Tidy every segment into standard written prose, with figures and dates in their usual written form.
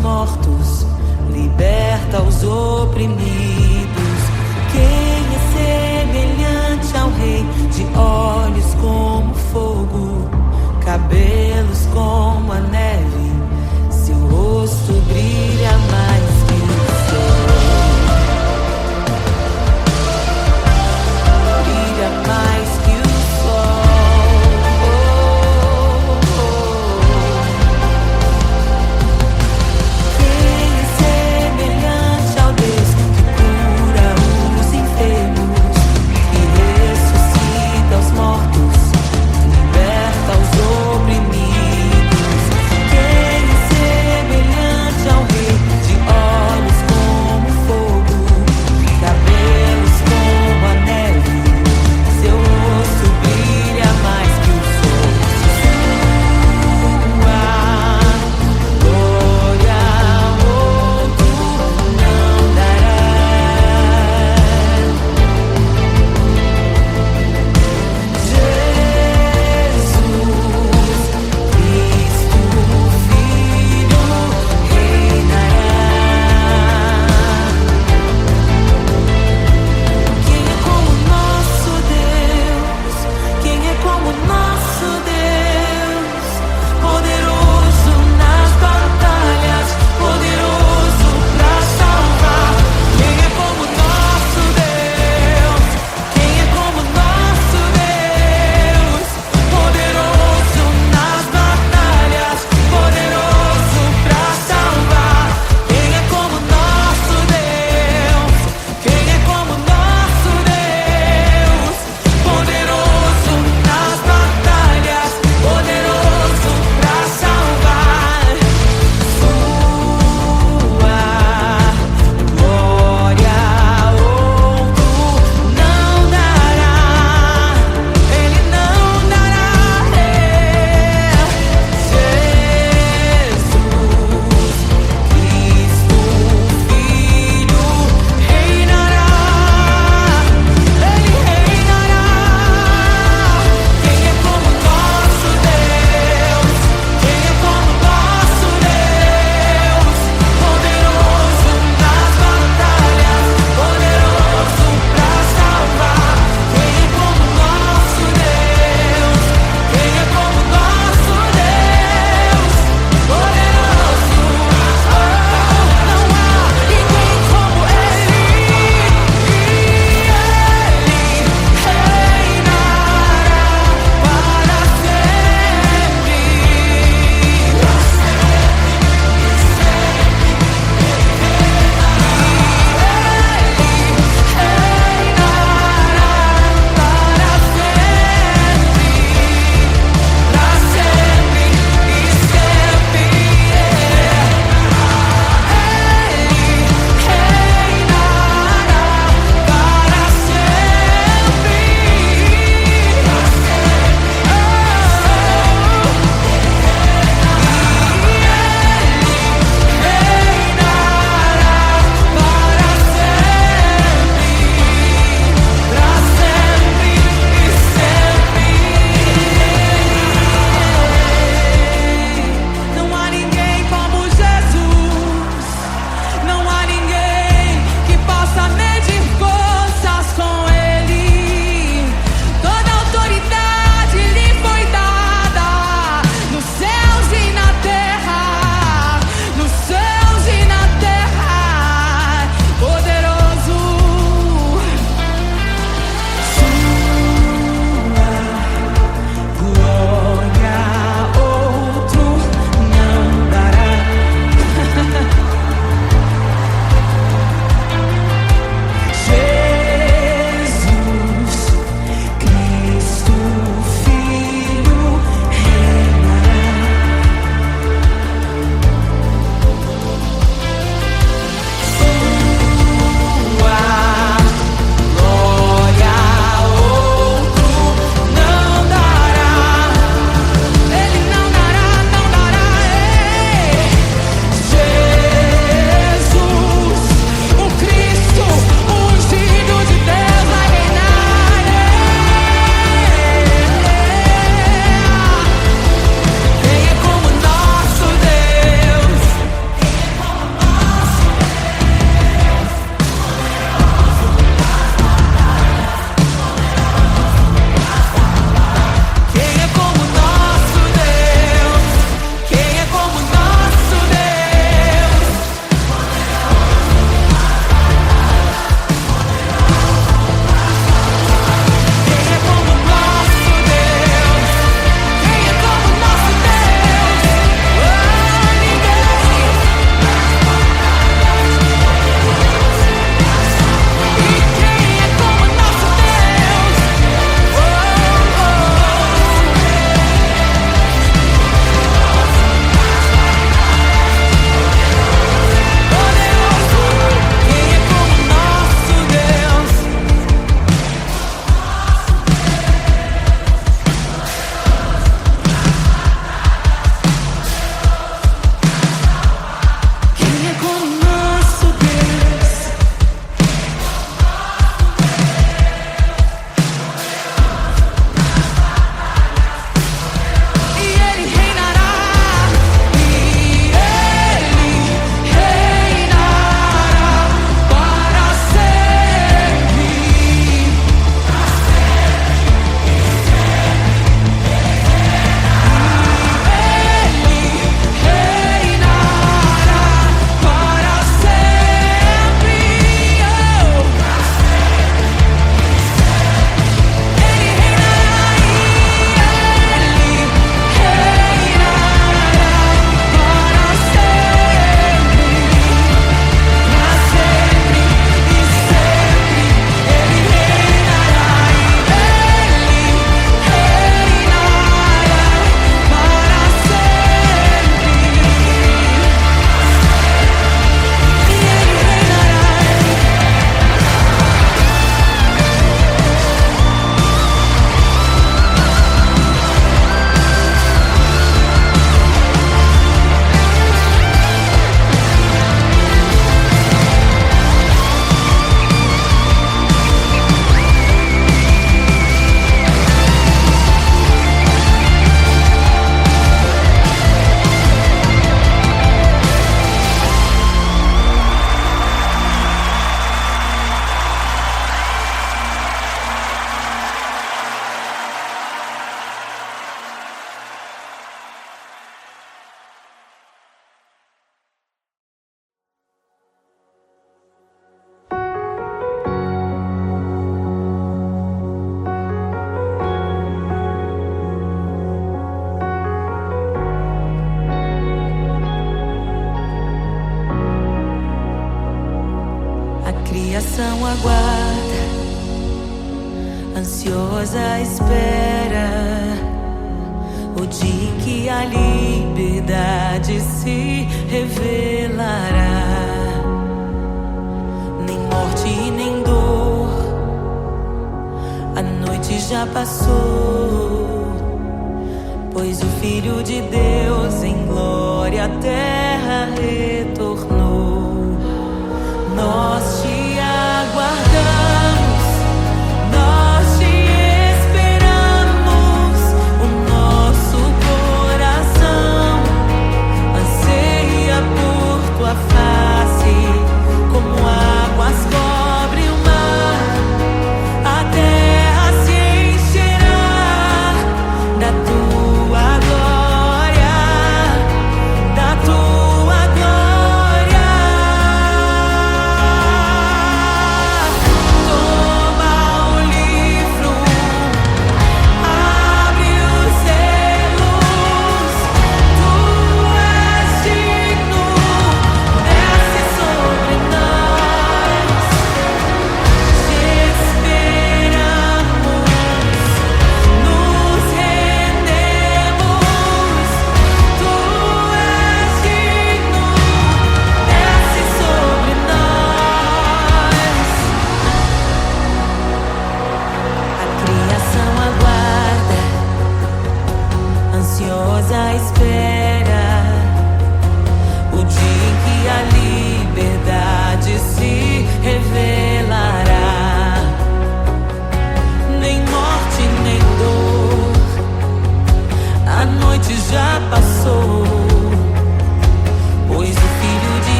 mortos, liberta os oprimidos. Quem é semelhante ao Rei, de olhos como fogo, cabelos como a neve, seu rosto brilha mais que o sol. Brilha mais que o sol. Quem é semelhante ao Deus que ansiosa espera o dia em que a liberdade se revelará. Nem morte e nem dor, a noite já passou, pois o Filho de Deus em glória à terra retornou. Nós te aguardamos, nós te esperamos. O nosso coração anseia por tua face, como águas cobre o mar. A terra se encherá da tua glória, da tua glória.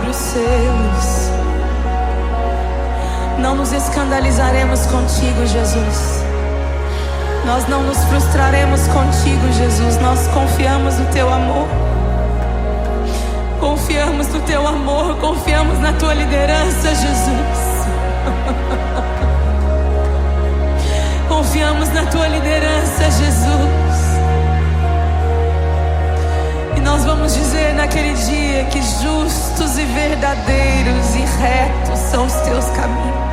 abre os selos. Não nos escandalizaremos contigo, Jesus. Nós não nos frustraremos contigo, Jesus. Nós confiamos no teu amor. Confiamos no teu amor, confiamos na tua liderança, Jesus. Confiamos na tua liderança, Jesus. E nós vamos dizer naquele dia que justos e verdadeiros e retos são os teus caminhos.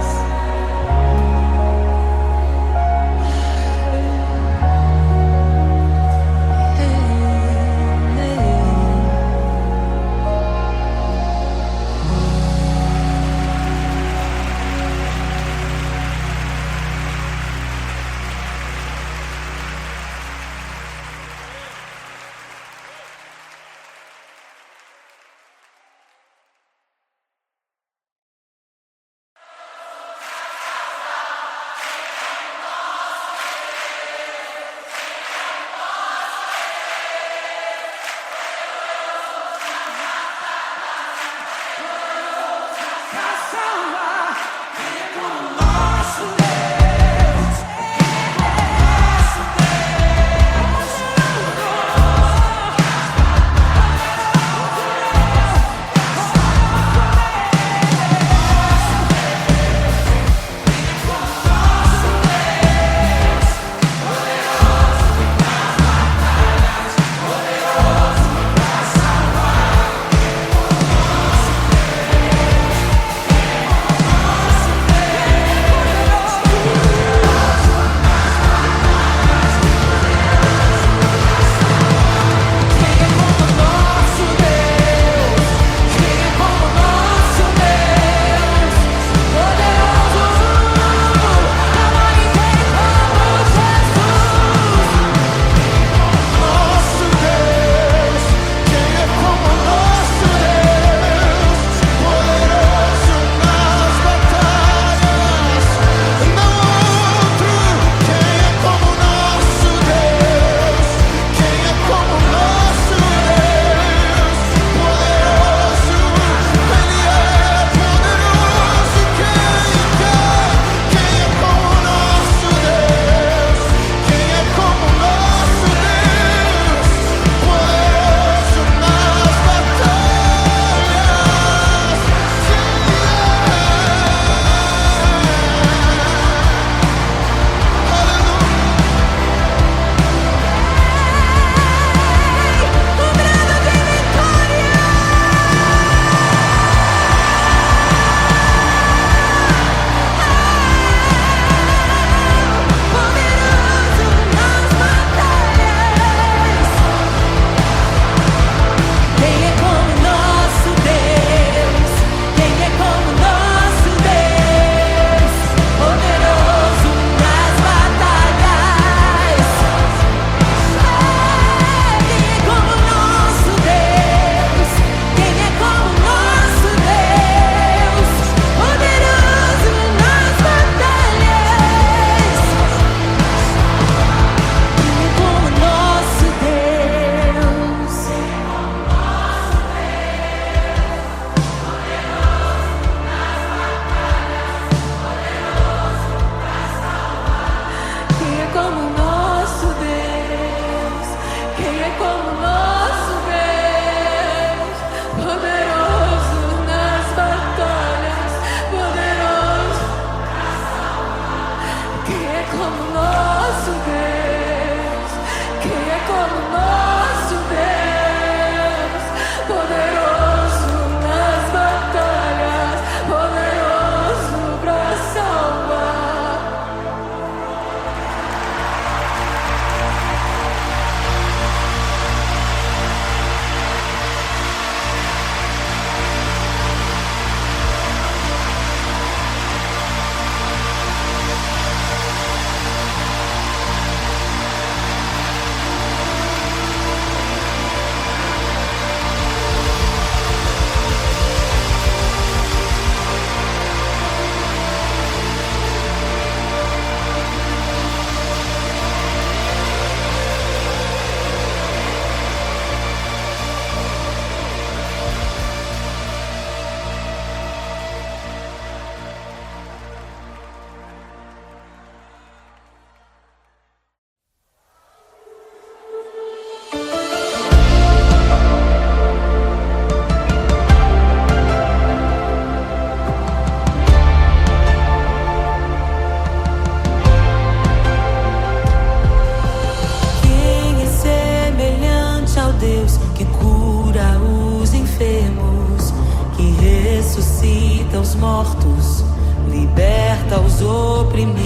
ressuscita os mortos, liberta os oprimidos.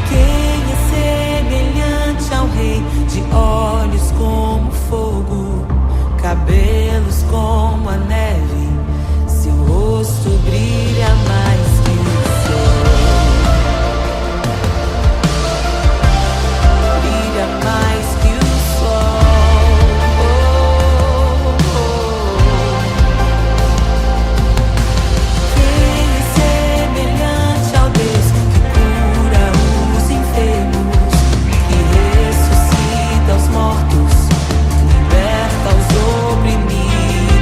Quem é semelhante ao Rei, de olhos como fogo, cabelos como a neve, seu rosto brilha mais que o sol, brilha mais que o sol. Quem é semelhante ao Deus que cura os enfermos, que ressuscita os mortos, liberta os oprimidos?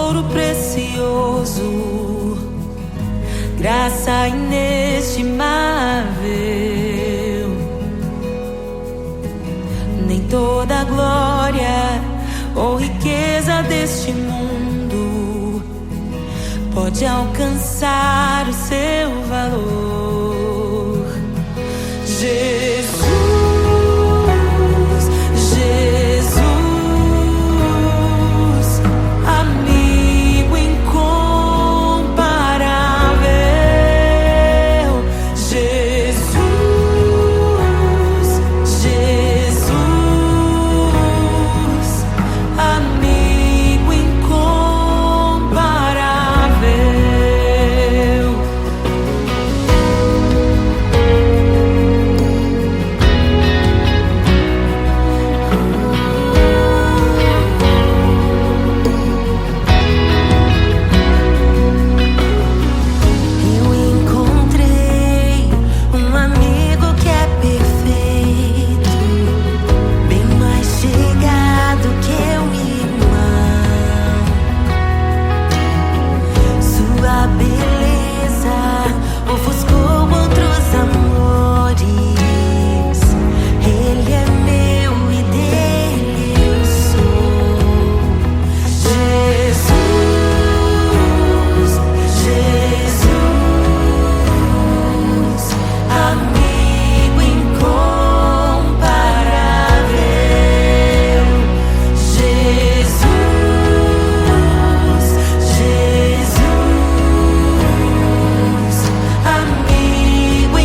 tesouro precioso, graça inestimável. Nem toda a glória ou riqueza deste mundo pode alcançar o seu valor. Jesus, Jesus, amigo incomparável. Jesus, Jesus, amigo incomparável. Eu encontrei um amigo que é perfeito, bem mais chegado que um irmão. Sua beleza ofuscou outros amores. Ele é meu e dele eu sou. Jesus, Jesus, amigo incomparável. Jesus, Jesus, amigo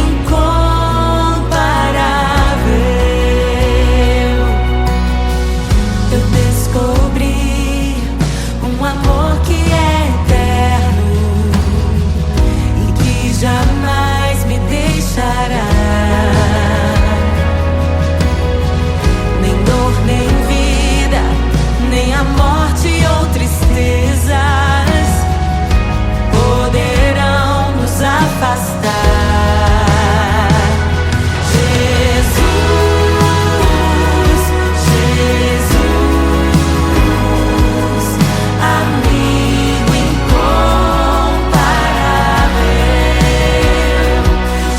incomparável. Eu descobri um amor que é eterno e que jamais me deixará. Nem dor, nem vida, nem a morte ou tristezas poderão nos afastar. Jesus, Jesus, amigo incomparável.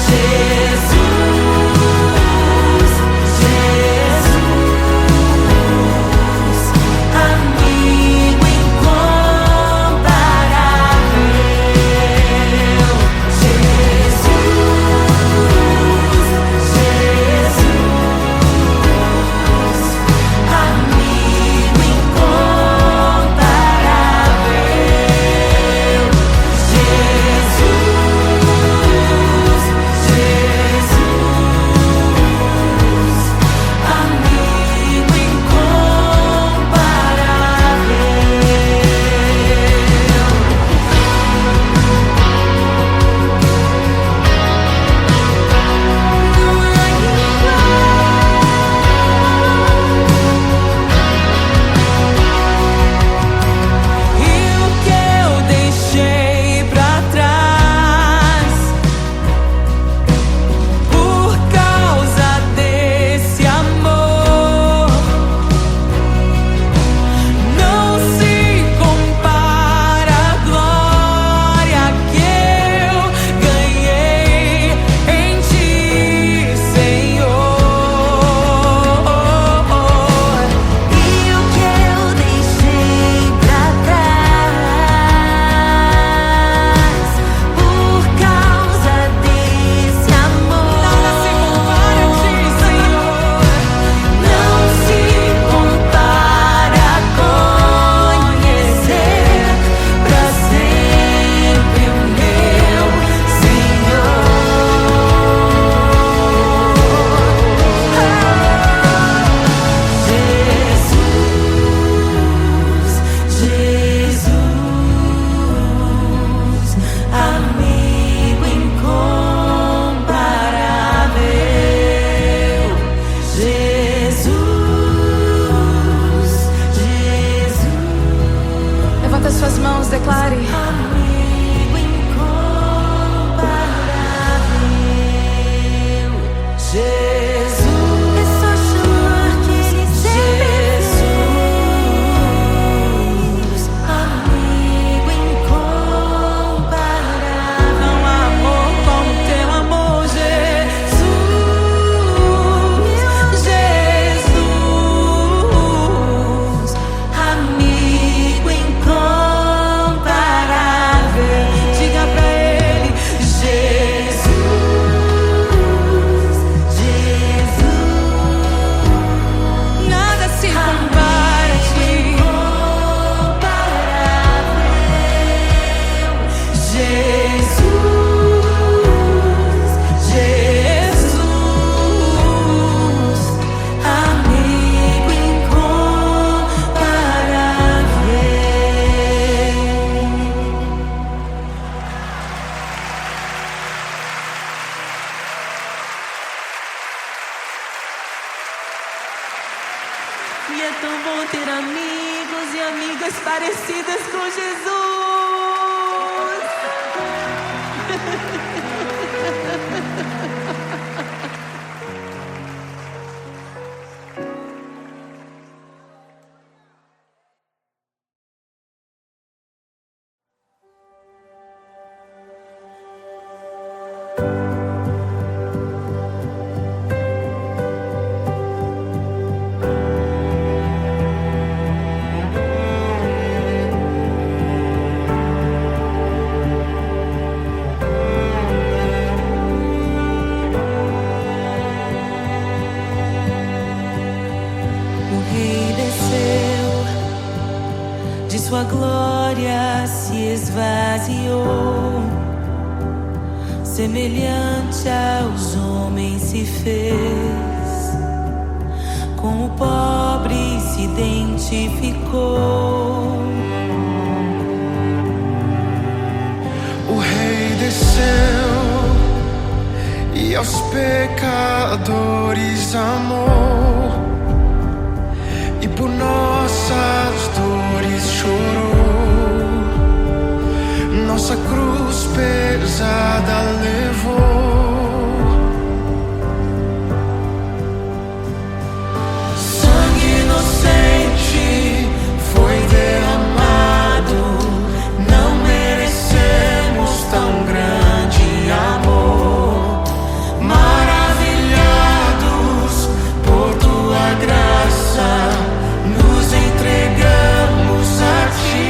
Jesus, Jesus, amigo incomparável. declare: amigo incomparável, Jesus. É só chamar que Ele é Jesus, amigo. parecidas com Jesus. Sua glória se esvaziou, semelhante aos homens se fez, com o pobre se identificou. O Rei desceu e aos pecadores amou, e por nossas dores chorou, nossa cruz pesada levou. Sangue inocente foi derramado, não merecemos tão grande amor. Maravilhados por tua graça, nos entregamos a ti.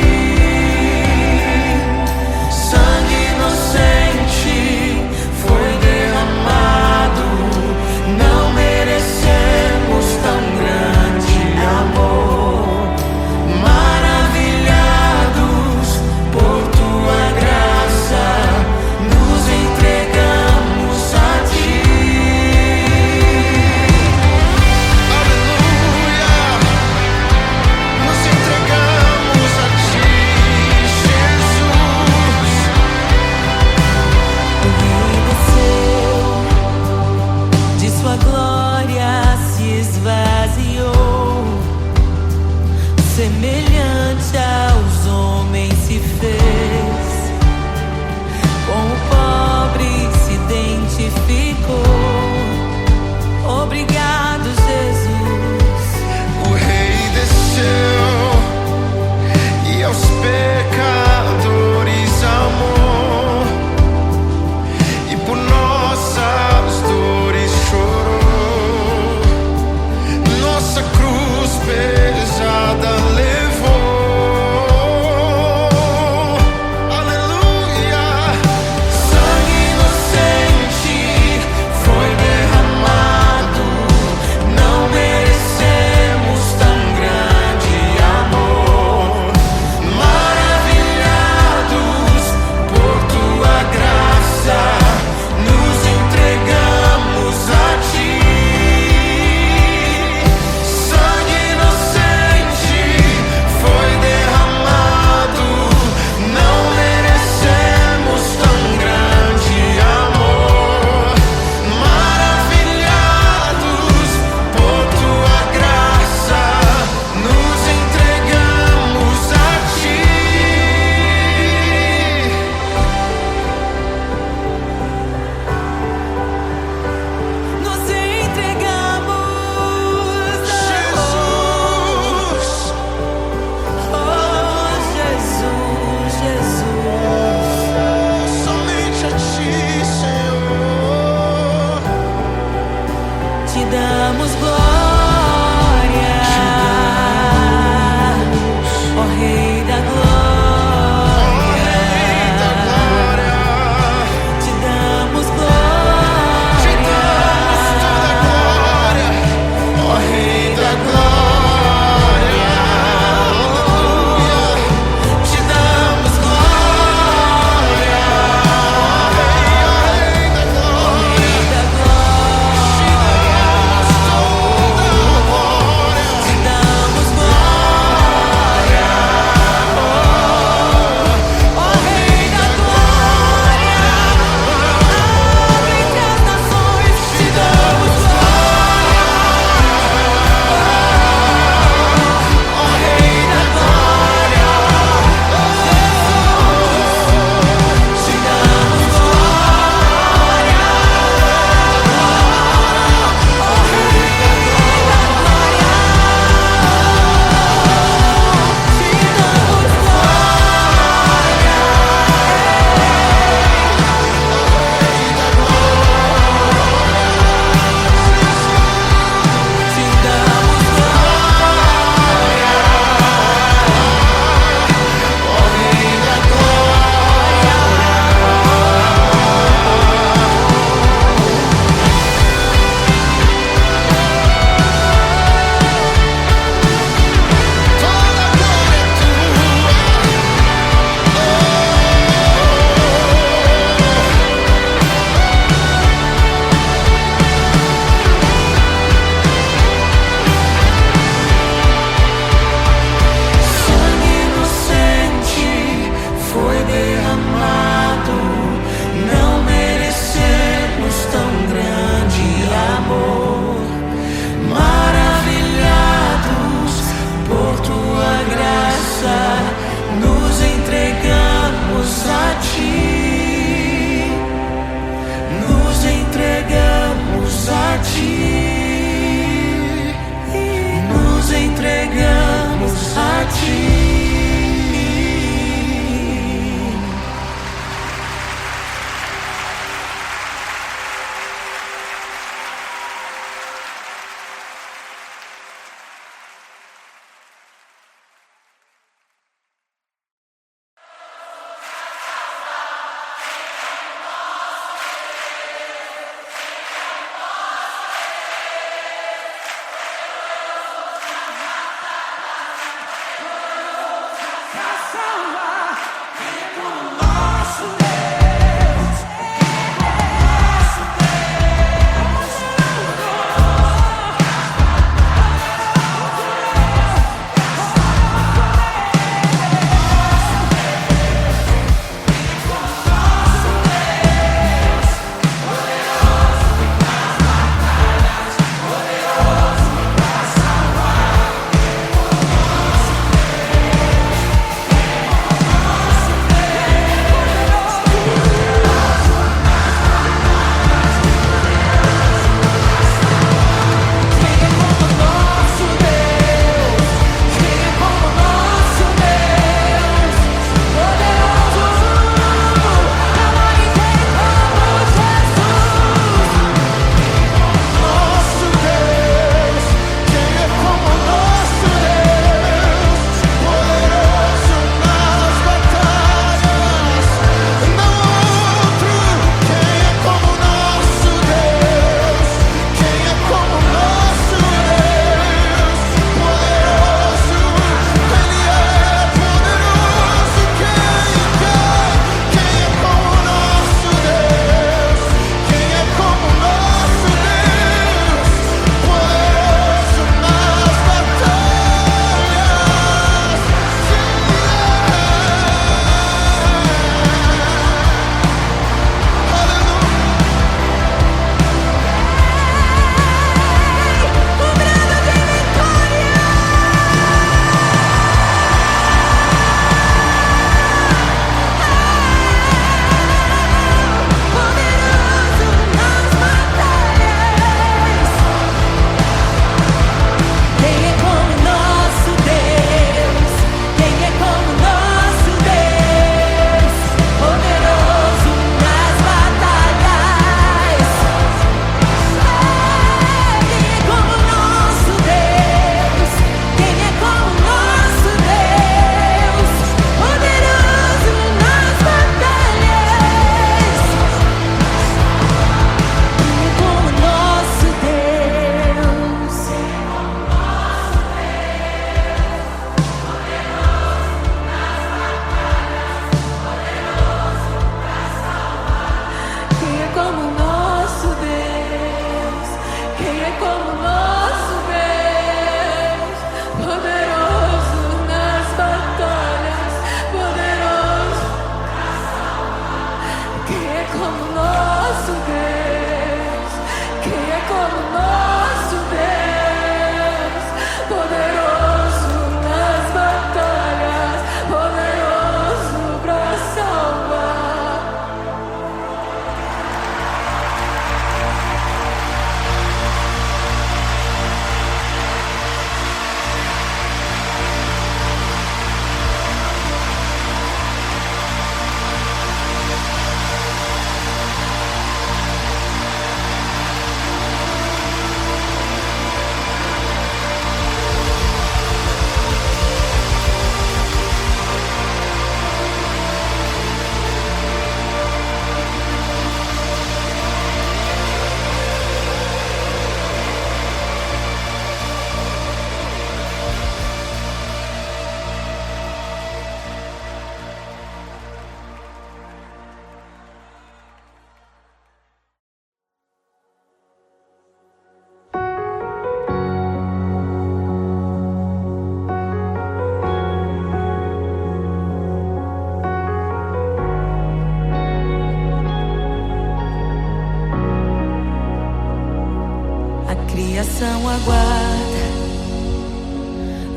criação aguarda,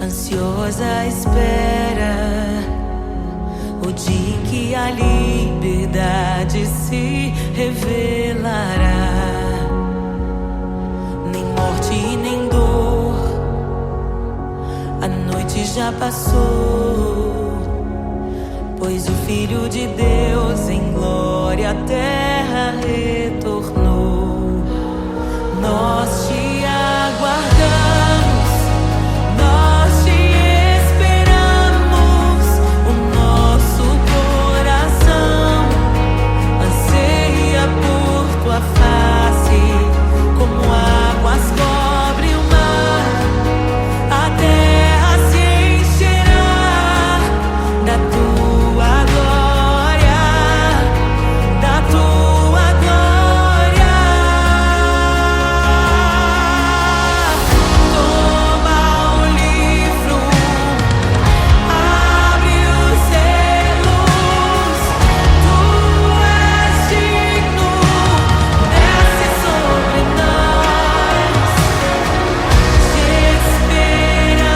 ansiosa espera o dia em que a liberdade se revelará. Nem morte e nem dor, a noite já passou, pois o Filho de Deus em glória à terra retornou. Nós te aguardamos, nós te esperamos. O nosso coração anseia por tua face, como águas cobre o mar. A terra se encherá da tua glória, da tua glória. Toma o livro, abre os selos. Tu és digno, desce sobre nós. Te esperamos,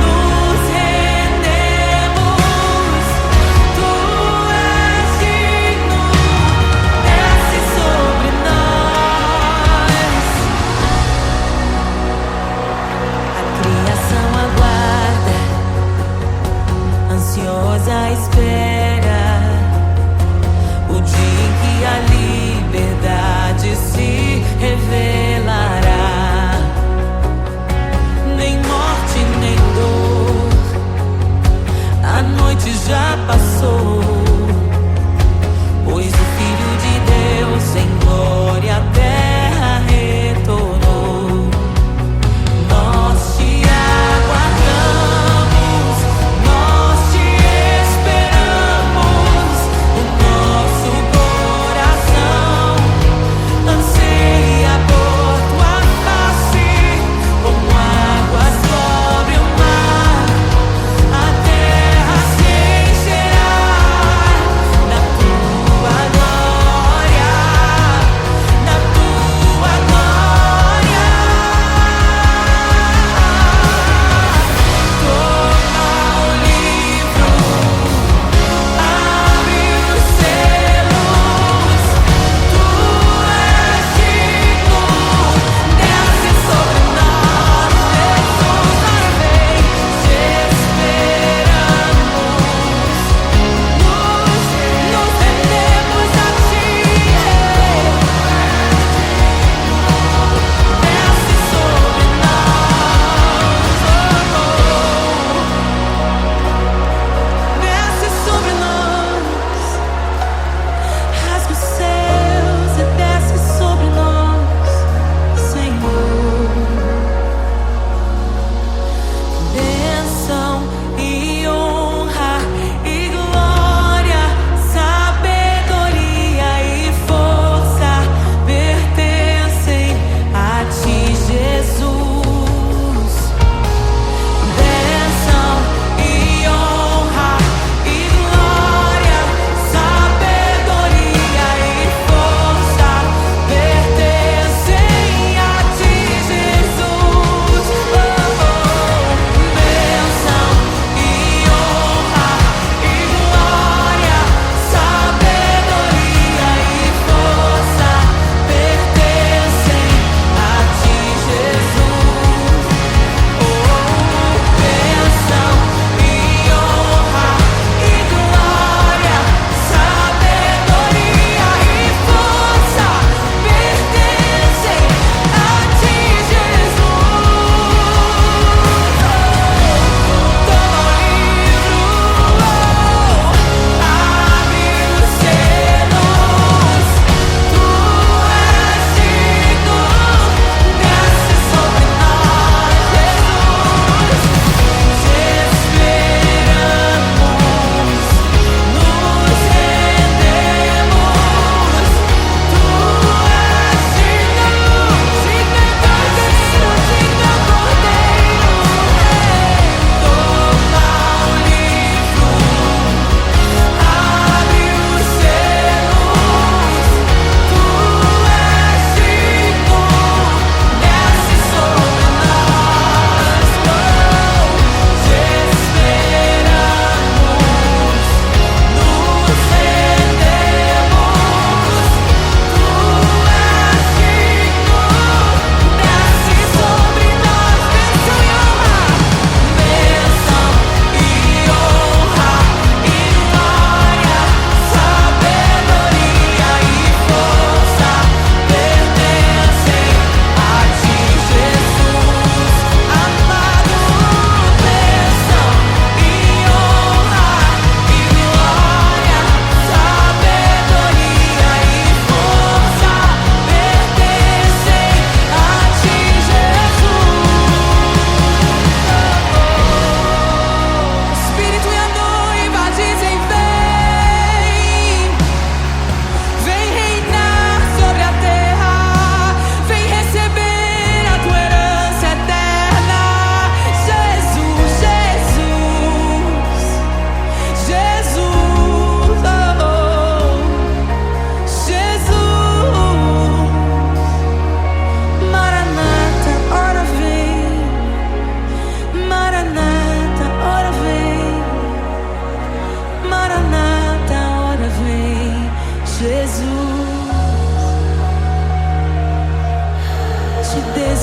nos rendemos. Tu és digno, desce sobre nós. A criação aguarda, ansiosa espera o dia em que a liberdade se revelará. Nem morte, nem dor, a noite já passou, pois o Filho de Deus em glória à terra retornou. Nós te aguardamos, nós te esperamos. O nosso coração anseia por tua face, como águas cobre o mar. A terra se encherá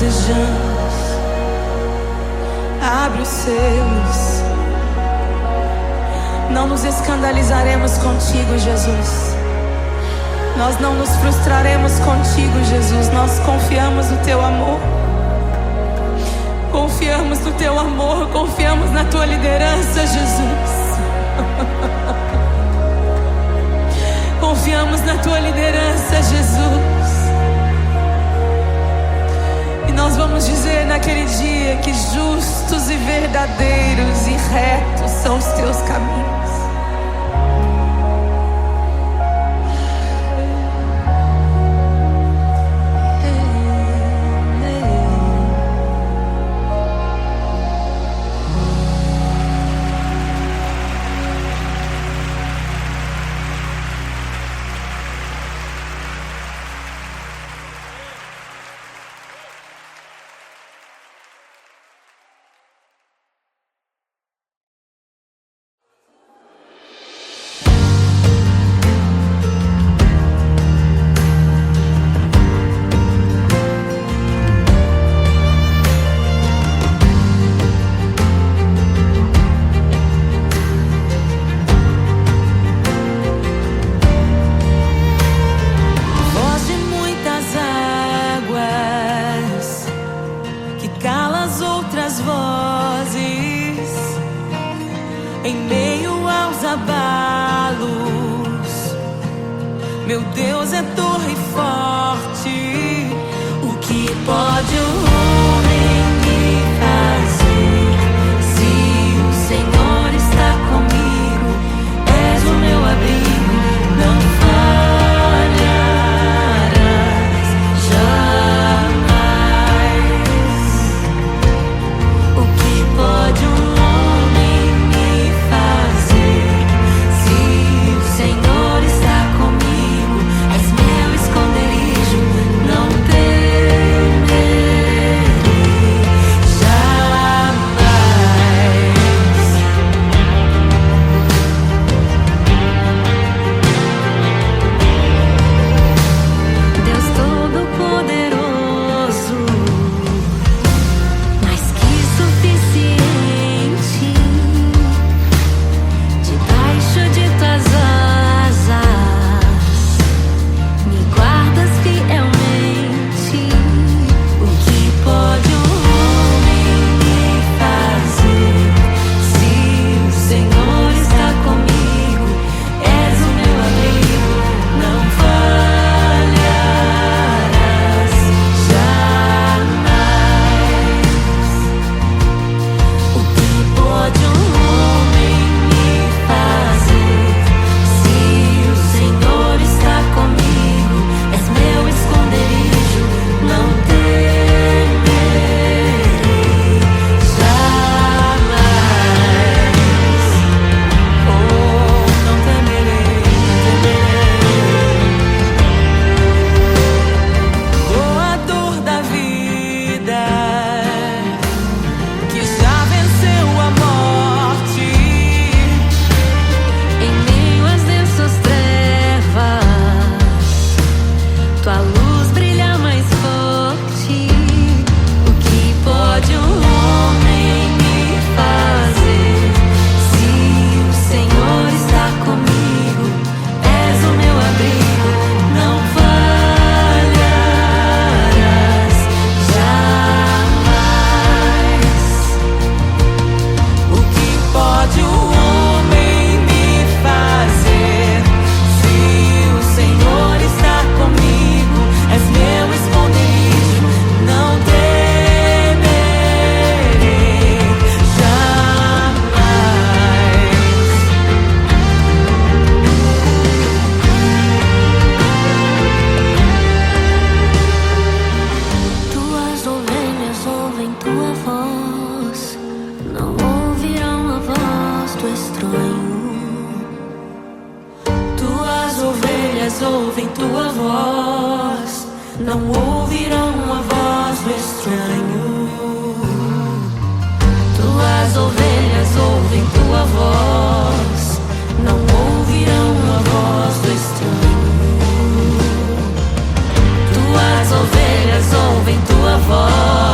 desejamos. Abre os selos. Não nos escandalizaremos contigo, Jesus. Nós não nos frustraremos contigo, Jesus. Nós confiamos no teu amor. Confiamos no teu amor. Confiamos na tua liderança, Jesus. Confiamos na tua liderança, Jesus. E nós vamos dizer naquele dia que justos e verdadeiros e retos são os teus caminhos. Em meio aos abalos, meu Deus é torre forte. O que pode o homem me fazer? Se o Senhor está comigo, és o meu abrigo, não falharás jamais. O que pode o ouvem tua voz, não ouvirão a voz do estranho. Tuas ovelhas ouvem tua voz, não ouvirão a voz do estranho. Tuas ovelhas ouvem tua voz.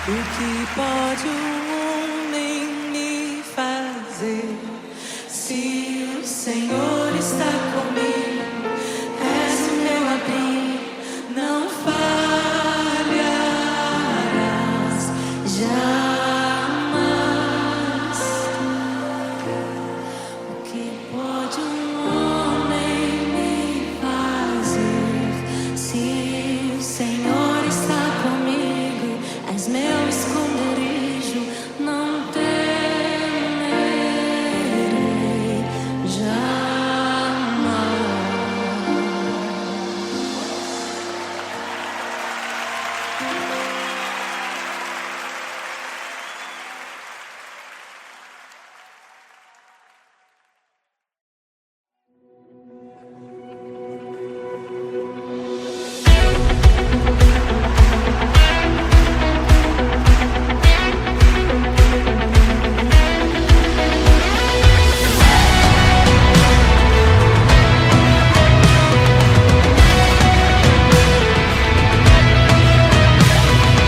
O que pode um homem me fazer? Se o Senhor está comigo, és o meu abrigo, não falharás jamais. O que pode um homem me fazer? Se o Senhor está comigo, és meu esconderijo, não temerei jamais.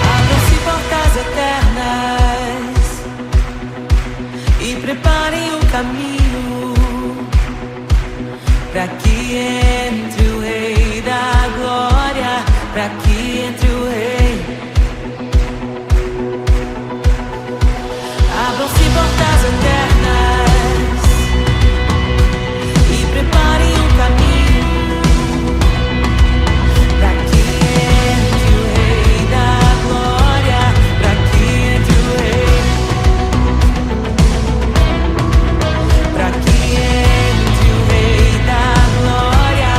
Abram-se portas eternas e preparem o caminho para que entre o Rei da Glória, para que entre o Rei. Abram-se portas eternas e preparem o caminho para que entre o Rei da Glória, para que entre o Rei, para que entre o Rei da Glória.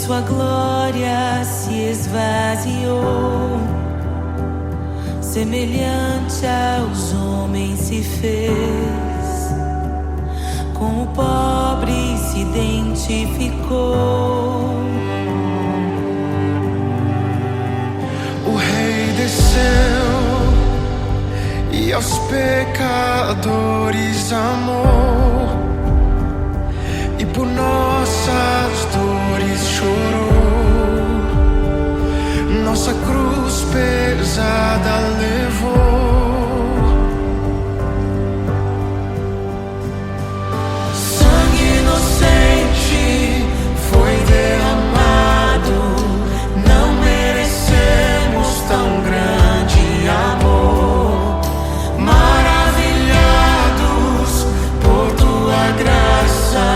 sua glória se esvaziou, semelhante aos homens se fez, com o pobre se identificou. O Rei desceu e aos pecadores amou, e por nossas dores chorou, nossa cruz pesada levou. Sangue inocente foi derramado, não merecemos tão grande amor. Maravilhados por tua graça,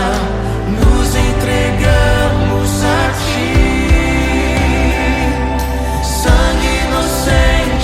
nos entregamos a ti. Sangue inocente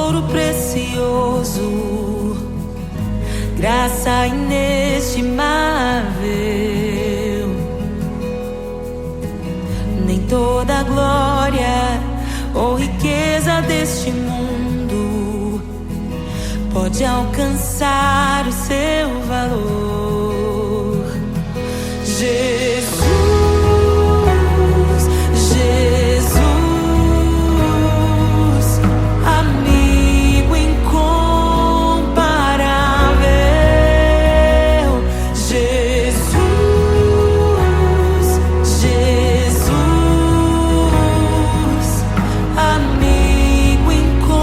tesouro precioso, graça inestimável. Nem toda a glória ou riqueza deste mundo pode alcançar o seu valor. Jesus, Jesus, amigo incomparável. Jesus, Jesus, amigo incomparável.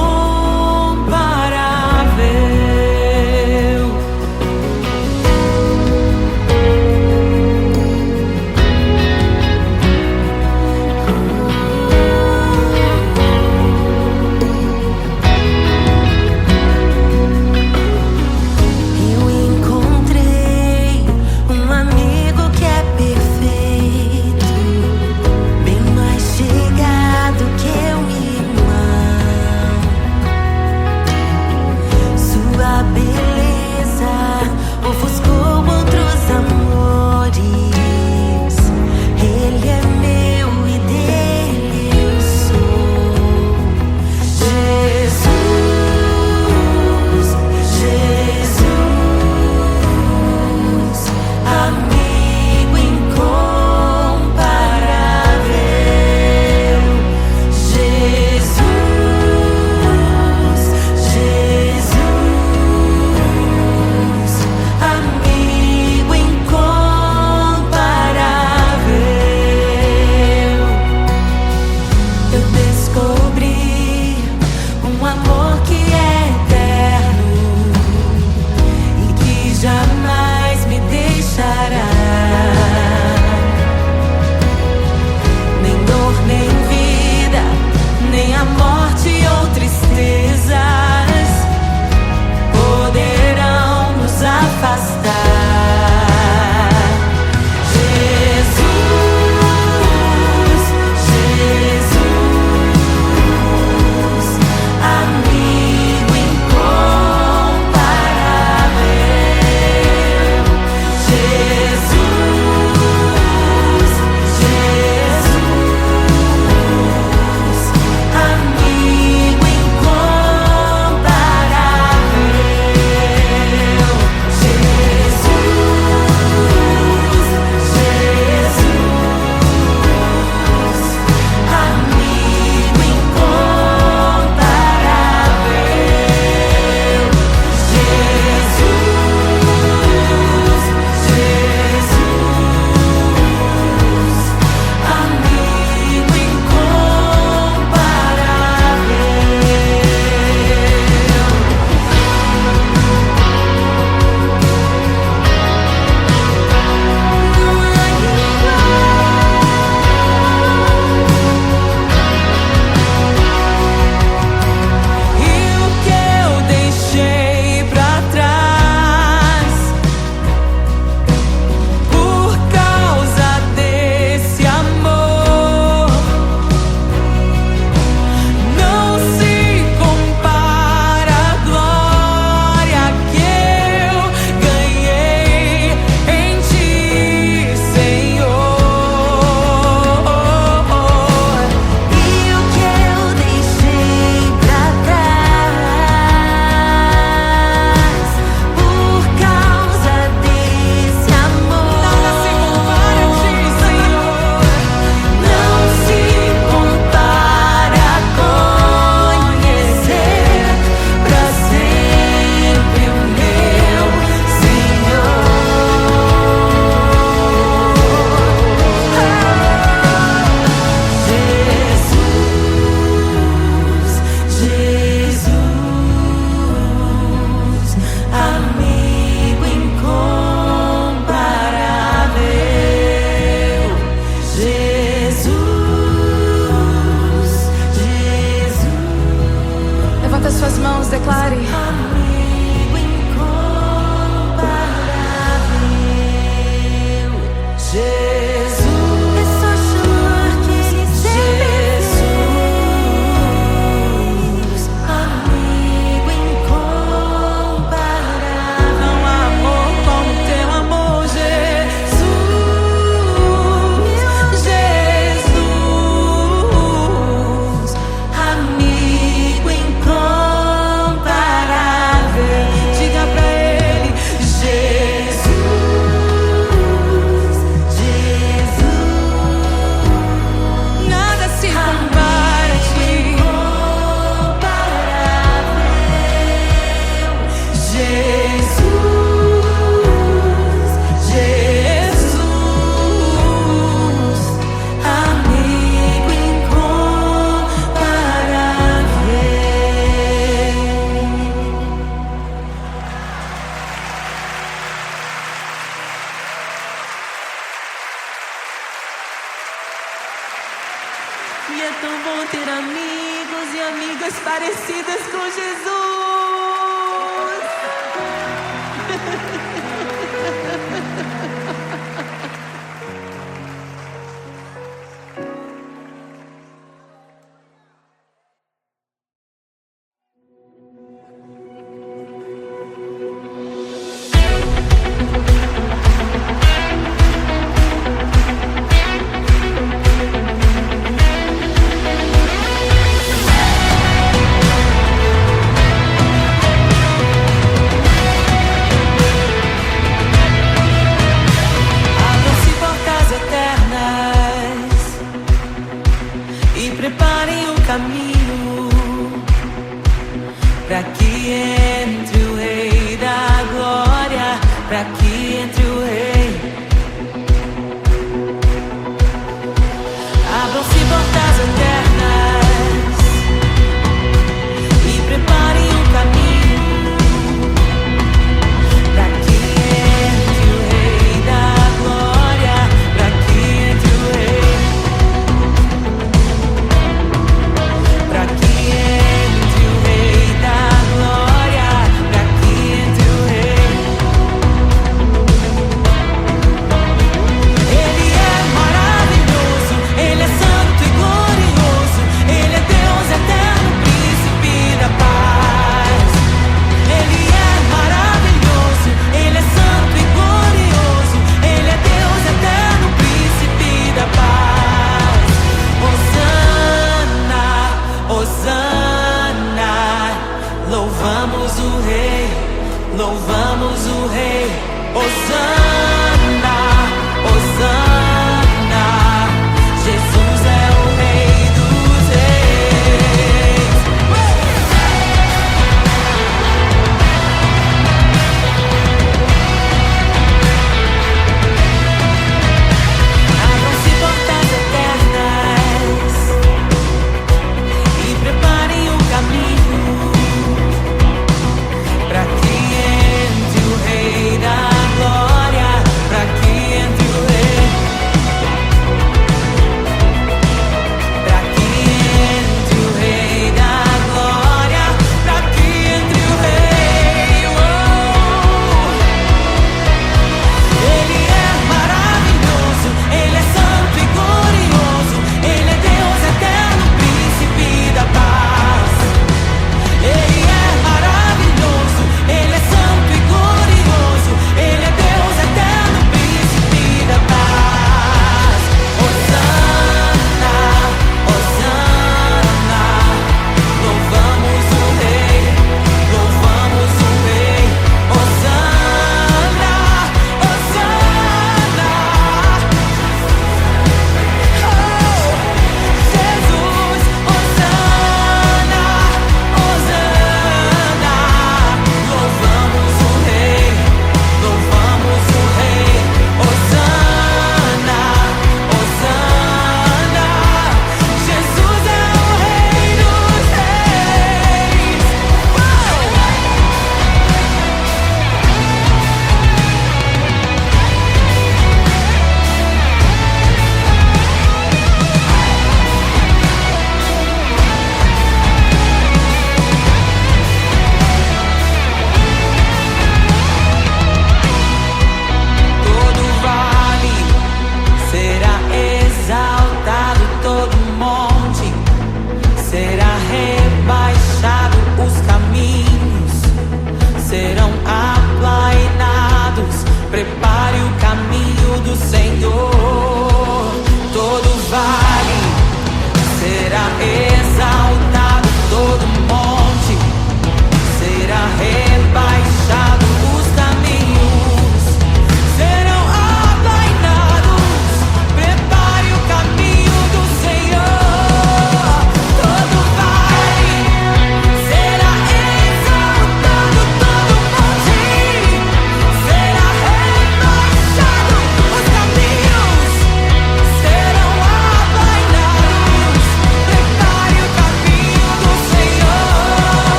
Eu encontrei um amigo que é perfeito, bem mais chegado que um irmão. Sua beleza ofuscou outros amores. Ele é meu e dele eu sou. Jesus, Jesus, amigo incomparável. Jesus, Jesus, amigo incomparável. Eu descobri um amor que é eterno e que jamais me deixará. Nem dor, nem vida, nem a morte ou tristezas poderão nos afastar. Jesus, Jesus, amigo incomparável. Jesus, Jesus, amigo incomparável. Jesus, Jesus, amigo incomparável. Jesus, Jesus, amigo E o que eu deixei pra trás por causa desse amor não se compara à glória que eu ganhei em Ti, Senhor. E o que eu deixei pra trás por causa desse amor nada se compara a Ti, Senhor. Não se compara a conhecer pra sempre o meu Senhor. Jesus, Jesus, amigo incomparável. Jesus, Jesus, Levanta suas mãos, declare. amigo incomparável. Jesus, é só chamar que Ele sempre Jesus, amigo para que entre o Rei da Glória, para que entre o Rei. Abram-se portas eternas e preparem um caminho para que entre o Rei da Glória, para que entre o Rei, para que entre o Rei da Glória, para que entre o Rei. Ele é maravilhoso, Ele é santo e glorioso, Ele é Deus eterno, príncipe da paz. Ele é maravilhoso, Ele é santo e glorioso, Ele é Deus eterno, príncipe da paz. Hosana, Hosana, louvamos o Rei, louvamos o Rei. Hosana.